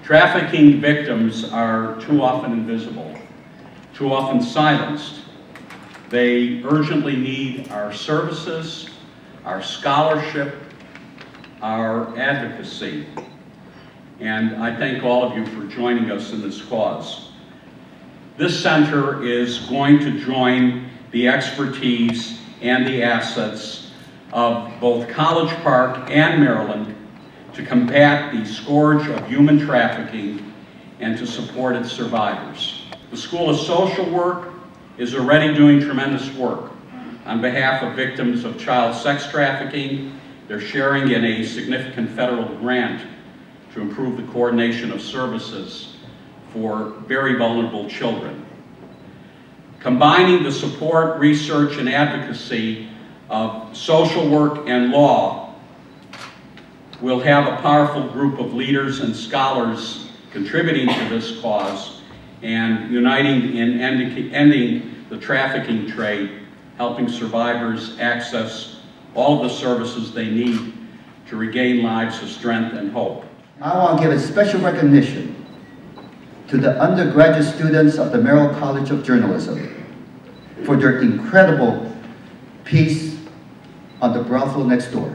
Trafficking victims are too often invisible, too often silenced. They urgently need our services, our scholarship, our advocacy. And I thank all of you for joining us in this cause. This center is going to join the expertise and the assets of both College Park and Maryland to combat the scourge of human trafficking and to support its survivors. The School of Social Work is already doing tremendous work on behalf of victims of child sex trafficking. They're sharing in a significant federal grant to improve the coordination of services for very vulnerable children. Combining the support, research, and advocacy of social work and law, we'll have a powerful group of leaders and scholars contributing to this cause and uniting in ending the trafficking trade, helping survivors access all of the services they need to regain lives of strength and hope. I want to give a special recognition to the undergraduate students of the Merrill College of Journalism for their incredible piece on the brothel next door,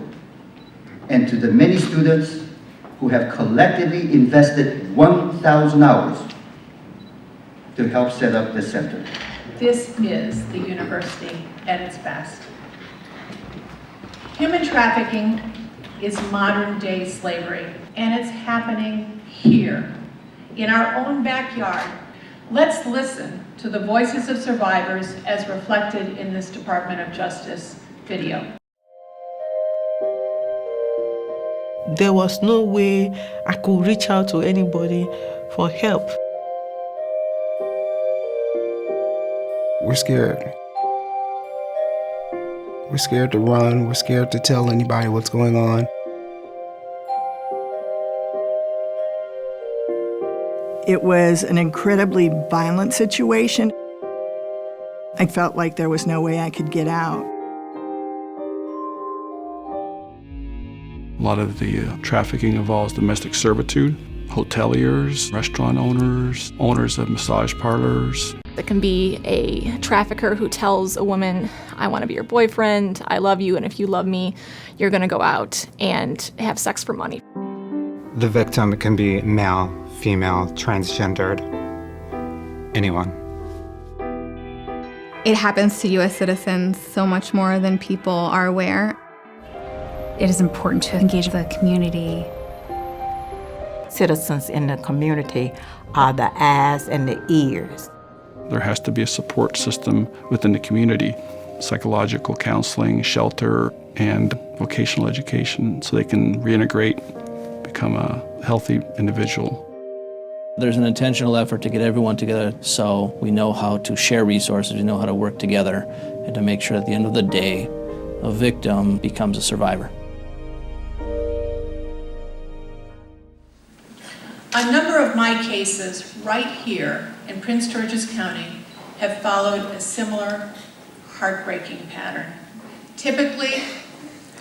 and to the many students who have collectively invested 1,000 hours to help set up this center. This is the university at its best. Human trafficking is modern-day slavery, and it's happening here, in our own backyard. Let's listen to the voices of survivors as reflected in this Department of Justice video. There was no way I could reach out to anybody for help. We're scared. We're scared to run. We're scared to tell anybody what's going on. It was an incredibly violent situation. I felt like there was no way I could get out. A lot of the trafficking involves domestic servitude, hoteliers, restaurant owners, owners of massage parlors. It can be a trafficker who tells a woman, I want to be your boyfriend, I love you, and if you love me, you're going to go out and have sex for money. The victim can be male, female, transgendered, anyone. It happens to U.S. citizens so much more than people are aware. It is important to engage the community. Citizens in the community are the eyes and the ears. There has to be a support system within the community, psychological counseling, shelter, and vocational education so they can reintegrate, become a healthy individual. There's an intentional effort to get everyone together so we know how to share resources, we know how to work together, and to make sure at the end of the day, a victim becomes a survivor. A number of my cases right here in Prince George's County have followed a similar heartbreaking pattern. Typically,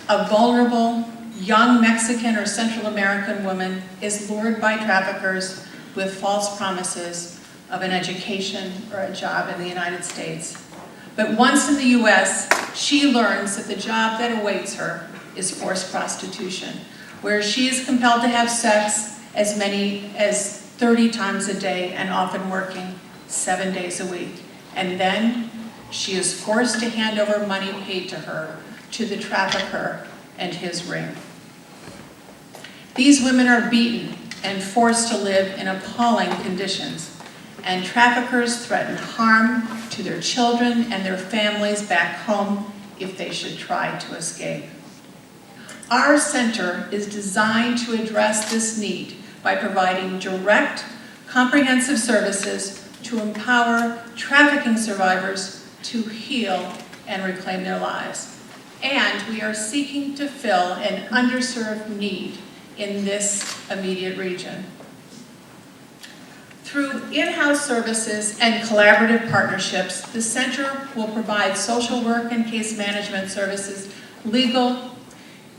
a vulnerable young Mexican or Central American woman is lured by traffickers with false promises of an education or a job in the United States. But once in the US, she learns that the job that awaits her is forced prostitution, where she is compelled to have sex as many as 30 times a day and often working 7 days a week. And then she is forced to hand over money paid to her to the trafficker and his ring. These women are beaten and forced to live in appalling conditions, and traffickers threaten harm to their children and their families back home if they should try to escape. Our center is designed to address this need by providing direct, comprehensive services to empower trafficking survivors to heal and reclaim their lives. And we are seeking to fill an underserved need in this immediate region. Through in-house services and collaborative partnerships, the center will provide social work and case management services, legal,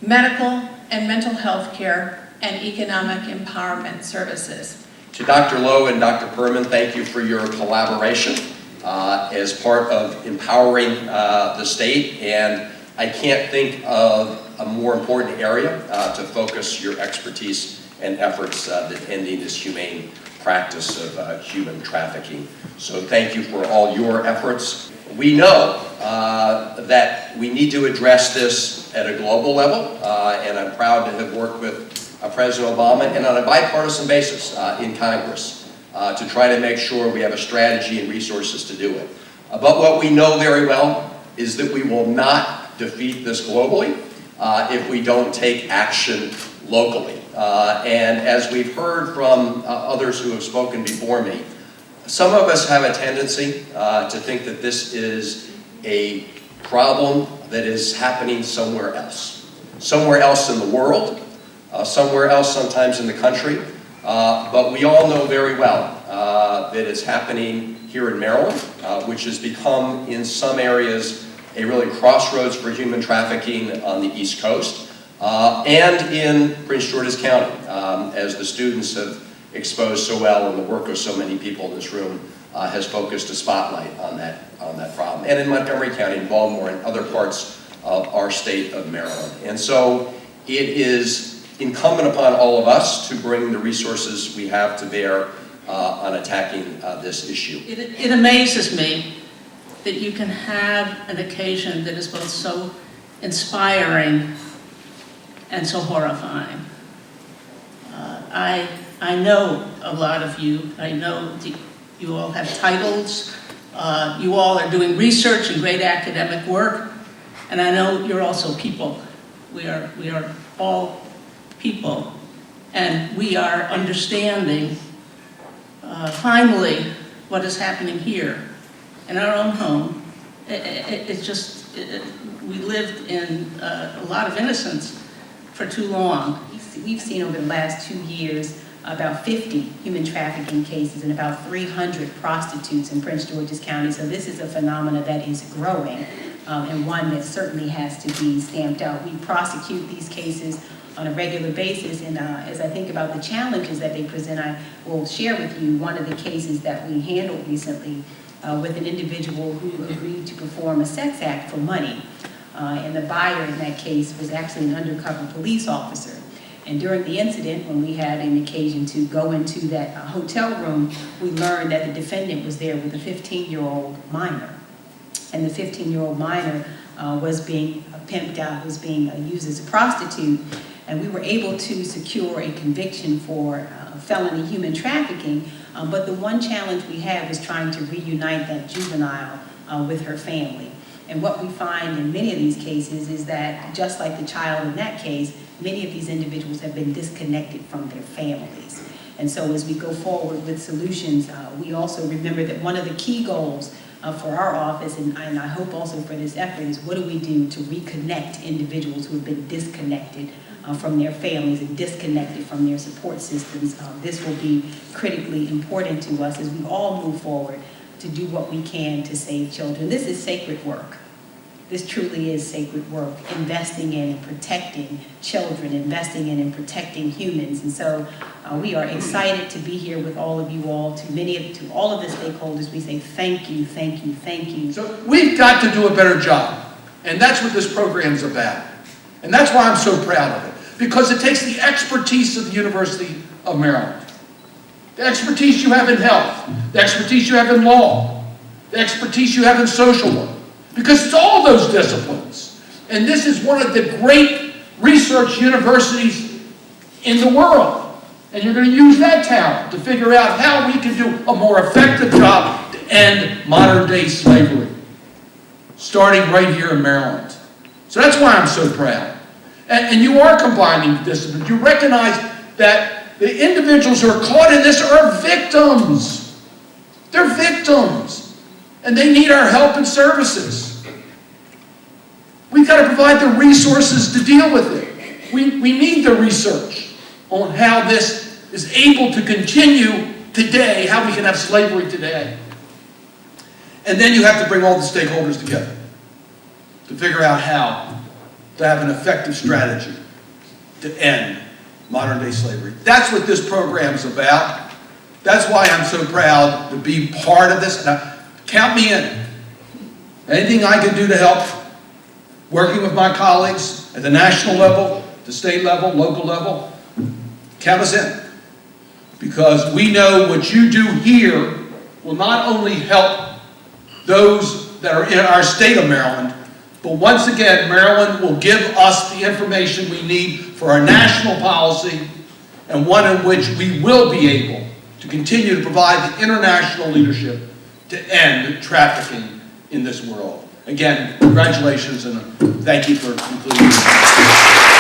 medical, and mental health care, and economic empowerment services. To Dr. Lowe and Dr. Perman, thank you for your collaboration as part of empowering the state, and I can't think of a more important area to focus your expertise and efforts than ending this humane practice of human trafficking. So thank you for all your efforts. We know that we need to address this at a global level, and I'm proud to have worked with President Obama and on a bipartisan basis in Congress to try to make sure we have a strategy and resources to do it. But what we know very well is that we will not defeat this globally if we don't take action locally. And as we've heard from others who have spoken before me, some of us have a tendency to think that this is a problem that is happening somewhere else in the world, somewhere else sometimes in the country, but we all know very well that it's happening here in Maryland, which has become in some areas a really crossroads for human trafficking on the East Coast, and in Prince George's County, as the students have exposed so well and the work of so many people in this room has focused a spotlight on that problem, and in Montgomery County, and Baltimore, and other parts of our state of Maryland. And so it is incumbent upon all of us to bring the resources we have to bear on attacking this issue. It amazes me that you can have an occasion that is both so inspiring and so horrifying. I know a lot of you. I know you all have titles. You all are doing research and great academic work. And I know you're also people. We are all people. And we are understanding, finally, what is happening here in our own home. We lived in a lot of innocence for too long. We've seen over the last 2 years about 50 human trafficking cases and about 300 prostitutes in Prince George's County. So this is a phenomenon that is growing and one that certainly has to be stamped out. We prosecute these cases on a regular basis, and as I think about the challenges that they present, I will share with you one of the cases that we handled recently with an individual who agreed to perform a sex act for money. And the buyer in that case was actually an undercover police officer. And during the incident, when we had an occasion to go into that hotel room, we learned that the defendant was there with a 15-year-old minor. And the 15-year-old minor was being pimped out, was being used as a prostitute. And we were able to secure a conviction for felony human trafficking. But the one challenge we had was trying to reunite that juvenile with her family. And what we find in many of these cases is that, just like the child in that case, many of these individuals have been disconnected from their families. And so as we go forward with solutions, we also remember that one of the key goals for our office, and I hope also for this effort, is what do we do to reconnect individuals who have been disconnected from their families and disconnected from their support systems. This will be critically important to us as we all move forward to do what we can to save children. This is sacred work. This truly is sacred work, investing in and protecting children, investing in and protecting humans. And so we are excited to be here with all of you all. To all of the stakeholders, we say thank you, thank you, thank you. So we've got to do a better job. And that's what this program's about. And that's why I'm so proud of it. Because it takes the expertise of the University of Maryland. The expertise you have in health, the expertise you have in law, the expertise you have in social work. Because it's all those disciplines. And this is one of the great research universities in the world. And you're going to use that talent to figure out how we can do a more effective job to end modern-day slavery, starting right here in Maryland. So that's why I'm so proud. And you are combining disciplines. You recognize that the individuals who are caught in this are victims. They're victims. And they need our help and services. We've got to provide the resources to deal with it. We need the research on how this is able to continue today, how we can have slavery today. And then you have to bring all the stakeholders together to figure out how to have an effective strategy to end modern-day slavery. That's what this program's about. That's why I'm so proud to be part of this. Now, count me in. Anything I can do to help, working with my colleagues at the national level, the state level, local level, count us in. Because we know what you do here will not only help those that are in our state of Maryland, but once again, Maryland will give us the information we need for our national policy, and one in which we will be able to continue to provide the international leadership to end trafficking in this world. Again, congratulations and thank you for including me.